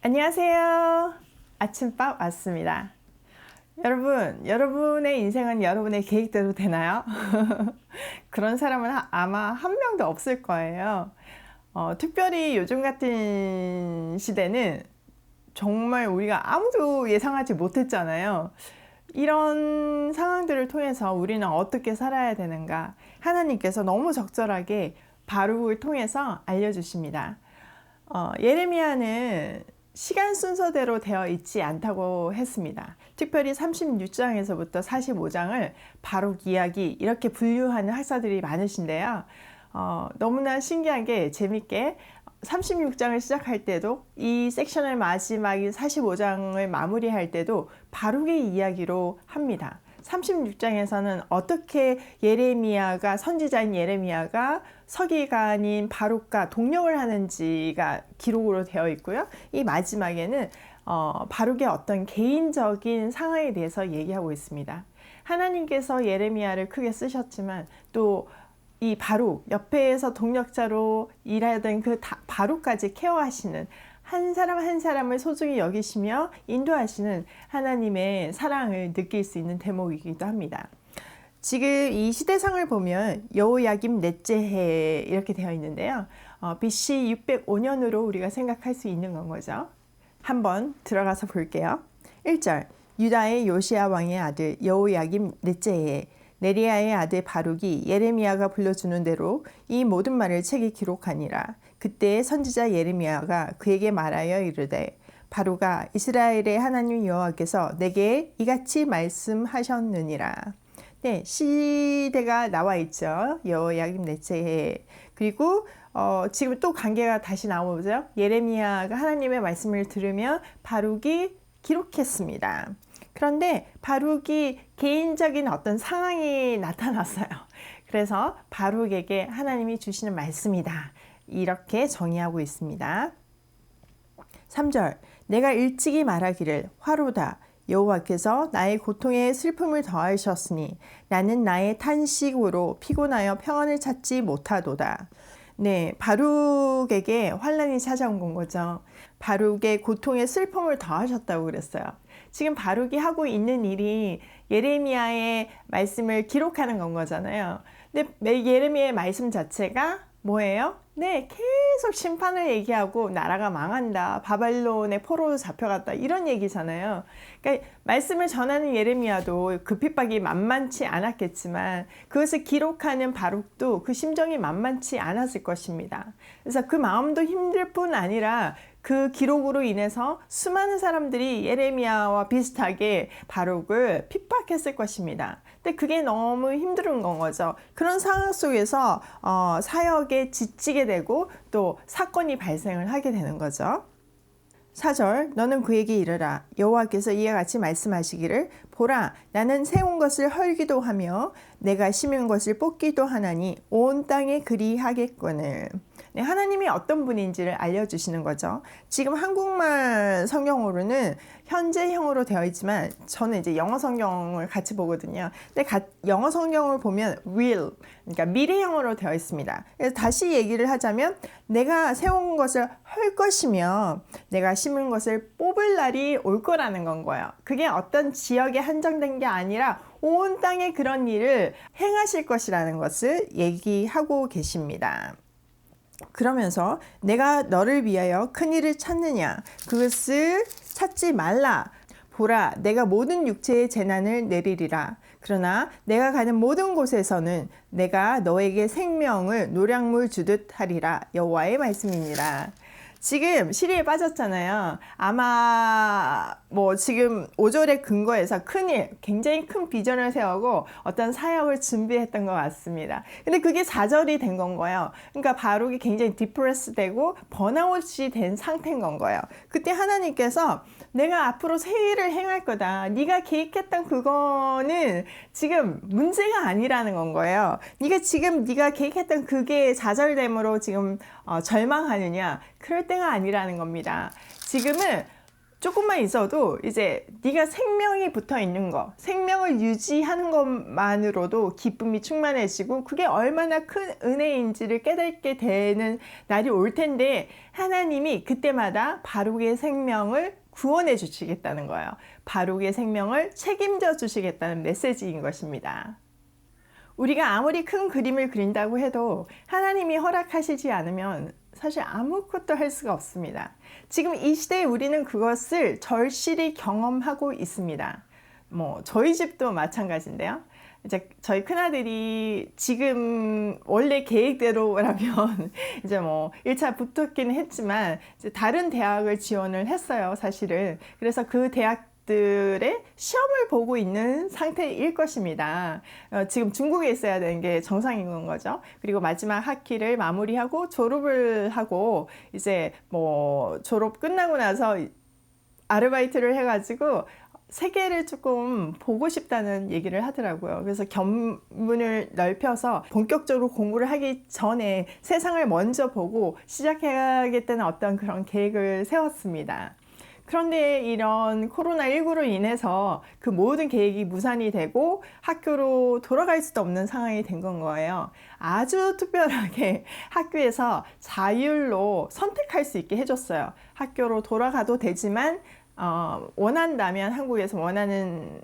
안녕하세요. 아침밥 왔습니다. 여러분의 인생은 여러분의 계획대로 되나요? 그런 사람은 아마 한 명도 없을 거예요. 특별히 요즘 같은 시대는 정말 우리가 아무도 예상하지 못했잖아요. 이런 상황들을 통해서 우리는 어떻게 살아야 되는가? 하나님께서 너무 적절하게 바룩을 통해서 알려주십니다. 예레미야는 시간 순서대로 되어 있지 않다고 했습니다. 특별히 36장에서부터 45장을 바룩 이야기 이렇게 분류하는 학자들이 많으신데요. 너무나 신기하게 재밌게 36장을 시작할 때도 이 섹션의 마지막인 45장을 마무리할 때도 바룩의 이야기로 합니다. 36장에서는 어떻게 예레미야가 선지자인 예레미야가 서기관인 바룩과 동력을 하는지가 기록으로 되어 있고요. 이 마지막에는 바룩의 어떤 개인적인 상황에 대해서 얘기하고 있습니다. 하나님께서 예레미야를 크게 쓰셨지만 또 이 바룩 옆에서 동력자로 일하던 그 바룩까지 케어하시는 한 사람 한 사람을 소중히 여기시며 인도하시는 하나님의 사랑을 느낄 수 있는 대목이기도 합니다. 지금 이 시대상을 보면 여호야김 넷째 해 이렇게 되어 있는데요. BC 605년으로 우리가 생각할 수 있는 건 거죠. 한번 들어가서 볼게요. 1절 유다의 요시야 왕의 아들 여호야김 넷째 해에 네리야의 아들 바룩이 예레미야가 불러주는 대로 이 모든 말을 책에 기록하니라. 그때 선지자 예레미야가 그에게 말하여 이르되 바룩아 이스라엘의 하나님 여호와께서 내게 이같이 말씀하셨느니라. 네, 시대가 나와 있죠. 여호야김 넷째 해. 그리고 지금 또 관계가 다시 나오죠. 예레미야가 하나님의 말씀을 들으며 바룩이 기록했습니다. 그런데 바룩이 개인적인 어떤 상황이 나타났어요. 그래서 바룩에게 하나님이 주시는 말씀이다. 이렇게 정의하고 있습니다. 3절 내가 일찍이 말하기를 화로다. 여호와께서 나의 고통에 슬픔을 더하셨으니 나는 나의 탄식으로 피곤하여 평안을 찾지 못하도다. 네, 바룩에게 환난이 찾아온 건 거죠. 바룩의 고통에 슬픔을 더하셨다고 그랬어요. 지금 바룩이 하고 있는 일이 예레미야의 말씀을 기록하는 건 거잖아요. 근데 예레미야의 말씀 자체가 뭐예요? 네, 계속 심판을 얘기하고 나라가 망한다, 바벨론의 포로로 잡혀갔다 이런 얘기잖아요. 그러니까 말씀을 전하는 예레미야도 그 핍박이 만만치 않았겠지만 그것을 기록하는 바룩도 그 심정이 만만치 않았을 것입니다. 그래서 그 마음도 힘들 뿐 아니라 그 기록으로 인해서 수많은 사람들이 예레미야와 비슷하게 바룩을 핍박했을 것입니다. 근데 그게 너무 힘든 건 거죠. 그런 상황 속에서 사역에 지치게 되고 또 사건이 발생을 하게 되는 거죠. 4절 너는 그에게 이르라 여호와께서 이와 같이 말씀하시기를 보라 나는 세운 것을 헐기도 하며 내가 심은 것을 뽑기도 하나니 온 땅에 그리하겠거늘. 네, 하나님이 어떤 분인지를 알려주시는 거죠. 지금 한국말 성경으로는 현재형으로 되어 있지만 저는 이제 영어 성경을 같이 보거든요. 근데 영어 성경을 보면 will, 그러니까 미래형으로 되어 있습니다. 그래서 다시 얘기를 하자면 내가 세운 것을 헐 것이며 내가 심은 것을 뽑을 날이 올 거라는 건 거예요. 그게 어떤 지역에 한정된 게 아니라 온 땅에 그런 일을 행하실 것이라는 것을 얘기하고 계십니다. 그러면서 내가 너를 위하여 큰 일을 찾느냐 그것을 찾지 말라. 보라 내가 모든 육체의 재난을 내리리라. 그러나 내가 가는 모든 곳에서는 내가 너에게 생명을 노량물 주듯 하리라. 여호와의 말씀이니라. 지금 시리에 빠졌잖아요. 아마 지금 5절의 근거에서 큰일, 굉장히 큰 비전을 세우고 어떤 사역을 준비했던 것 같습니다. 근데 그게 4절이 된 건 거예요. 그러니까 바룩이 굉장히 디프레스 되고 번아웃이 된 상태인 건 거예요. 그때 하나님께서 내가 앞으로 새 일을 행할 거다. 네가 계획했던 그거는 지금 문제가 아니라는 건 거예요. 네가 계획했던 그게 좌절됨으로 지금 절망하느냐? 그럴 때가 아니라는 겁니다. 지금은 조금만 있어도 이제 네가 생명이 붙어 있는 거, 생명을 유지하는 것만으로도 기쁨이 충만해지고 그게 얼마나 큰 은혜인지를 깨닫게 되는 날이 올 텐데 하나님이 그때마다 바룩의 생명을 구원해 주시겠다는 거예요. 바룩의 생명을 책임져 주시겠다는 메시지인 것입니다. 우리가 아무리 큰 그림을 그린다고 해도 하나님이 허락하시지 않으면 사실 아무것도 할 수가 없습니다. 지금 이 시대에 우리는 그것을 절실히 경험하고 있습니다. 저희 집도 마찬가지인데요. 이제 저희 큰아들이 지금 원래 계획대로라면 이제 1차 붙었기는 했지만 이제 다른 대학을 지원을 했어요, 사실은. 그래서 그 대학들의 시험을 보고 있는 상태일 것입니다. 지금 중국에 있어야 되는 게 정상인 거죠. 그리고 마지막 학기를 마무리하고 졸업을 하고 이제 졸업 끝나고 나서 아르바이트를 해가지고 세계를 조금 보고 싶다는 얘기를 하더라고요. 그래서 견문을 넓혀서 본격적으로 공부를 하기 전에 세상을 먼저 보고 시작해야겠다는 어떤 그런 계획을 세웠습니다. 그런데 이런 코로나19로 인해서 그 모든 계획이 무산이 되고 학교로 돌아갈 수도 없는 상황이 된 건 거예요. 아주 특별하게 학교에서 자율로 선택할 수 있게 해줬어요. 학교로 돌아가도 되지만 원한다면 한국에서 원하는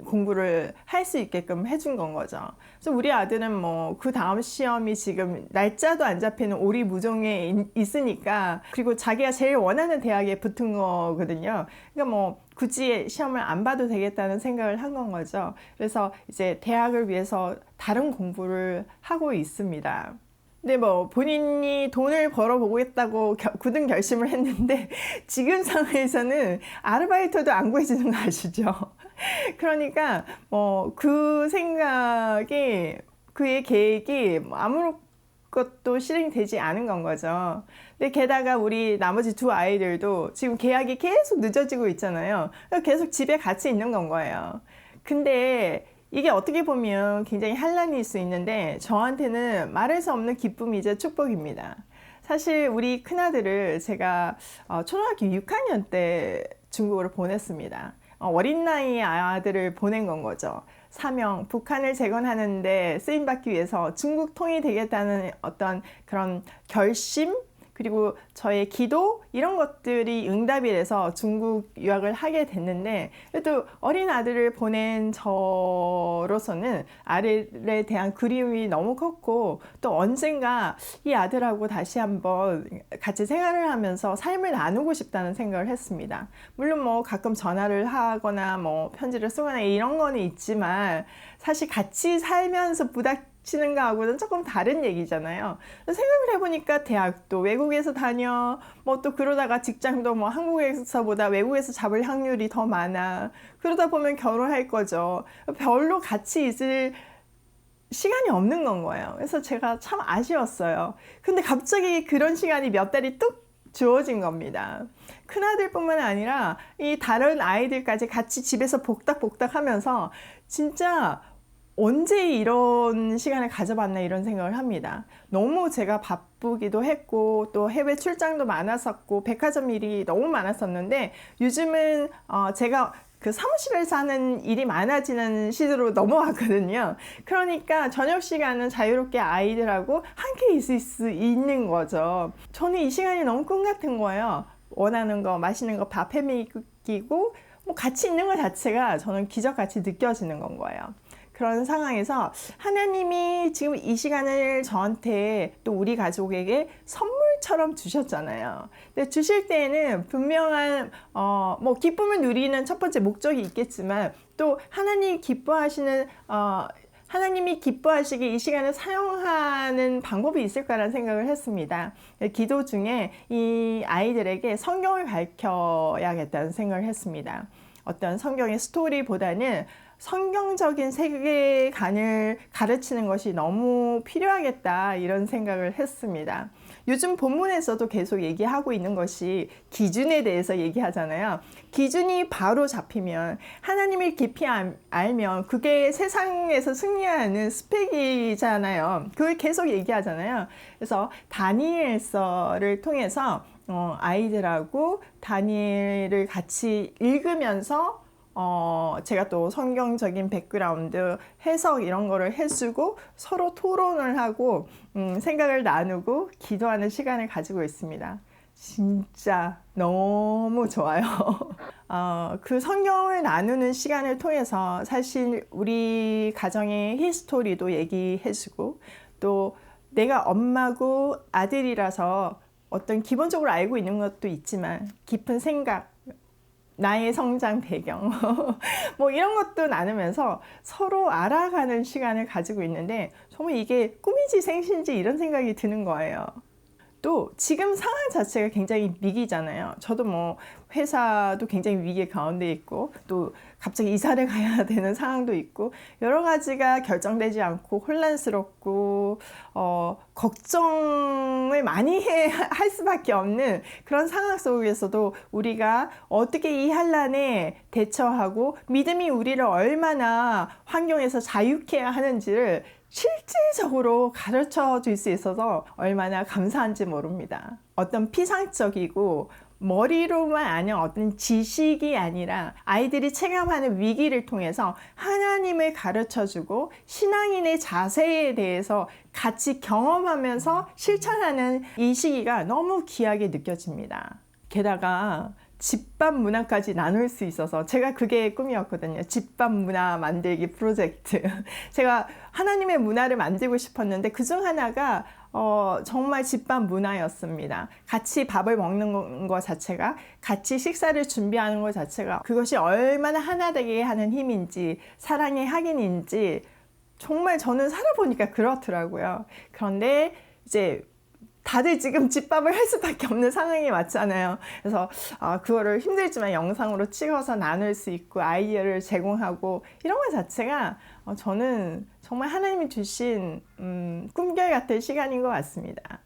공부를 할 수 있게끔 해준 건 거죠. 그래서 우리 아들은 그 다음 시험이 지금 날짜도 안 잡히는 오리무중에 있으니까, 그리고 자기가 제일 원하는 대학에 붙은 거거든요. 그러니까 굳이 시험을 안 봐도 되겠다는 생각을 한 건 거죠. 그래서 이제 대학을 위해서 다른 공부를 하고 있습니다. 근데 본인이 돈을 벌어보겠다고 굳은 결심을 했는데 지금 상황에서는 아르바이트도 안 구해주는 거 아시죠? 그러니까 그 생각이, 그의 계획이 아무것도 실행되지 않은 건 거죠. 근데 게다가 우리 나머지 두 아이들도 지금 계약이 계속 늦어지고 있잖아요. 계속 집에 같이 있는 건 거예요. 근데 이게 어떻게 보면 굉장히 환란일 수 있는데 저한테는 말할 수 없는 기쁨이자 축복입니다. 사실 우리 큰아들을 제가 초등학교 6학년 때 중국으로 보냈습니다. 어린 나이의 아들을 보낸 건 거죠. 사명, 북한을 재건하는데 쓰임받기 위해서 중국 통일이 되겠다는 어떤 그런 결심, 그리고 저의 기도, 이런 것들이 응답이 돼서 중국 유학을 하게 됐는데, 그래도 어린 아들을 보낸 저로서는 아들에 대한 그리움이 너무 컸고, 또 언젠가 이 아들하고 다시 한번 같이 생활을 하면서 삶을 나누고 싶다는 생각을 했습니다. 물론 가끔 전화를 하거나 편지를 쓰거나 이런 거는 있지만, 사실 같이 살면서 부닥치는 거하고는 조금 다른 얘기잖아요. 생각을 해보니까 대학도 외국에서 다녀, 또 그러다가 직장도 한국에서보다 외국에서 잡을 확률이 더 많아. 그러다 보면 결혼할 거죠. 별로 같이 있을 시간이 없는 건 거예요. 그래서 제가 참 아쉬웠어요. 근데 갑자기 그런 시간이 몇 달이 뚝 주어진 겁니다. 큰아들뿐만 아니라 이 다른 아이들까지 같이 집에서 복닥복닥 하면서 진짜 언제 이런 시간을 가져봤나 이런 생각을 합니다. 너무 제가 바쁘기도 했고 또 해외 출장도 많았었고 백화점 일이 너무 많았었는데, 요즘은 제가 그 사무실에서 하는 일이 많아지는 시대로 넘어왔거든요. 그러니까 저녁 시간은 자유롭게 아이들하고 함께 있을 수 있는 거죠. 저는 이 시간이 너무 꿈 같은 거예요. 원하는 거, 맛있는 거 밥 해먹이고 같이 있는 것 자체가 저는 기적같이 느껴지는 건 거예요. 그런 상황에서 하나님이 지금 이 시간을 저한테 또 우리 가족에게 선물처럼 주셨잖아요. 근데 주실 때에는 분명한 기쁨을 누리는 첫 번째 목적이 있겠지만, 또 하나님이 기뻐하시기에 이 시간을 사용하는 방법이 있을 거라는 생각을 했습니다. 기도 중에 이 아이들에게 성경을 가르쳐야겠다는 생각을 했습니다. 어떤 성경의 스토리보다는 성경적인 세계관을 가르치는 것이 너무 필요하겠다, 이런 생각을 했습니다. 요즘 본문에서도 계속 얘기하고 있는 것이 기준에 대해서 얘기하잖아요. 기준이 바로 잡히면, 하나님을 깊이 알면 그게 세상에서 승리하는 스펙이잖아요. 그걸 계속 얘기하잖아요. 그래서 다니엘서를 통해서 아이들하고 다니엘을 같이 읽으면서 제가 또 성경적인 백그라운드 해석 이런 거를 해주고 서로 토론을 하고 생각을 나누고 기도하는 시간을 가지고 있습니다. 진짜 너무 좋아요. 그 성경을 나누는 시간을 통해서 사실 우리 가정의 히스토리도 얘기해주고 또 내가 엄마고 아들이라서 어떤 기본적으로 알고 있는 것도 있지만 깊은 생각, 나의 성장 배경 뭐 이런 것도 나누면서 서로 알아가는 시간을 가지고 있는데 정말 이게 꿈인지 생신지 이런 생각이 드는 거예요. 또 지금 상황 자체가 굉장히 위기잖아요. 저도 뭐 회사도 굉장히 위기 가운데 있고 또 갑자기 이사를 가야 되는 상황도 있고 여러 가지가 결정되지 않고 혼란스럽고 걱정을 많이 할 수밖에 없는 그런 상황 속에서도 우리가 어떻게 이 환란에 대처하고 믿음이 우리를 얼마나 환경에서 자유케 하는지를 실질적으로 가르쳐 줄 수 있어서 얼마나 감사한지 모릅니다. 어떤 피상적이고 머리로만 아는 어떤 지식이 아니라 아이들이 체감하는 위기를 통해서 하나님을 가르쳐 주고 신앙인의 자세에 대해서 같이 경험하면서 실천하는 이 시기가 너무 귀하게 느껴집니다. 게다가 집밥 문화까지 나눌 수 있어서 제가 그게 꿈이었거든요. 집밥 문화 만들기 프로젝트. 제가 하나님의 문화를 만들고 싶었는데 그중 하나가 정말 집밥 문화였습니다. 같이 밥을 먹는 것 자체가 같이 식사를 준비하는 것 자체가 그것이 얼마나 하나 되게 하는 힘인지 사랑의 확인인지 정말 저는 살아보니까 그렇더라고요. 그런데 이제 다들 지금 집밥을 할 수밖에 없는 상황이 맞잖아요. 그래서 그거를 힘들지만 영상으로 찍어서 나눌 수 있고 아이디어를 제공하고 이런 것 자체가 저는 정말 하나님이 주신 꿈결 같은 시간인 것 같습니다.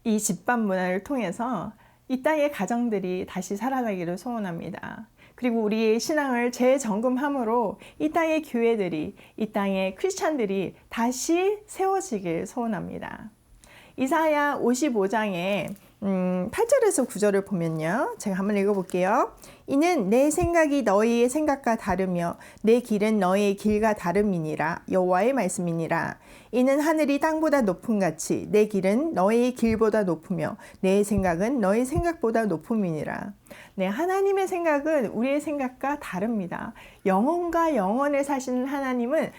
이 집밥 문화를 통해서 이 땅의 가정들이 다시 살아나기를 소원합니다. 그리고 우리의 신앙을 재점검함으로 이 땅의 교회들이 이 땅의 크리스찬들이 다시 세워지길 소원합니다. 이사야 55장에 8절에서 9절을 보면요. 제가 한번 읽어볼게요. 이는 내 생각이 너희의 생각과 다르며 내 길은 너희의 길과 다름이니라. 여호와의 말씀이니라. 이는 하늘이 땅보다 높음 같이 내 길은 너희의 길보다 높으며 내 생각은 너희 생각보다 높음이니라. 네, 하나님의 생각은 우리의 생각과 다릅니다. 영혼과 영혼을 사시는 하나님은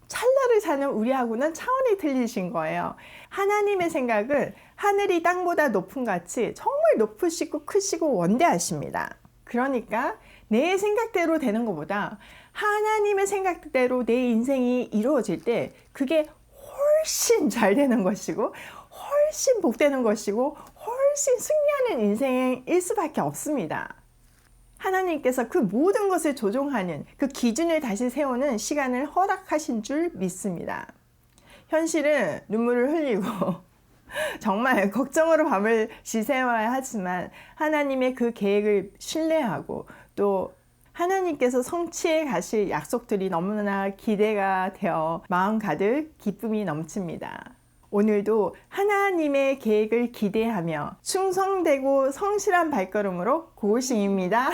찰나를 사는 우리하고는 차원이 틀리신 거예요. 하나님의 생각은 하늘이 땅보다 높음 같이 정말 높으시고 크시고 원대하십니다. 그러니까 내 생각대로 되는 것보다 하나님의 생각대로 내 인생이 이루어질 때 그게 훨씬 잘 되는 것이고 훨씬 복되는 것이고 훨씬 승리하는 인생일 수밖에 없습니다. 하나님께서 그 모든 것을 조종하는 그 기준을 다시 세우는 시간을 허락하신 줄 믿습니다. 현실은 눈물을 흘리고 정말 걱정으로 밤을 지새워야 하지만 하나님의 그 계획을 신뢰하고 또 하나님께서 성취해 가실 약속들이 너무나 기대가 되어 마음 가득 기쁨이 넘칩니다. 오늘도 하나님의 계획을 기대하며 충성되고 성실한 발걸음으로 고고싱입니다.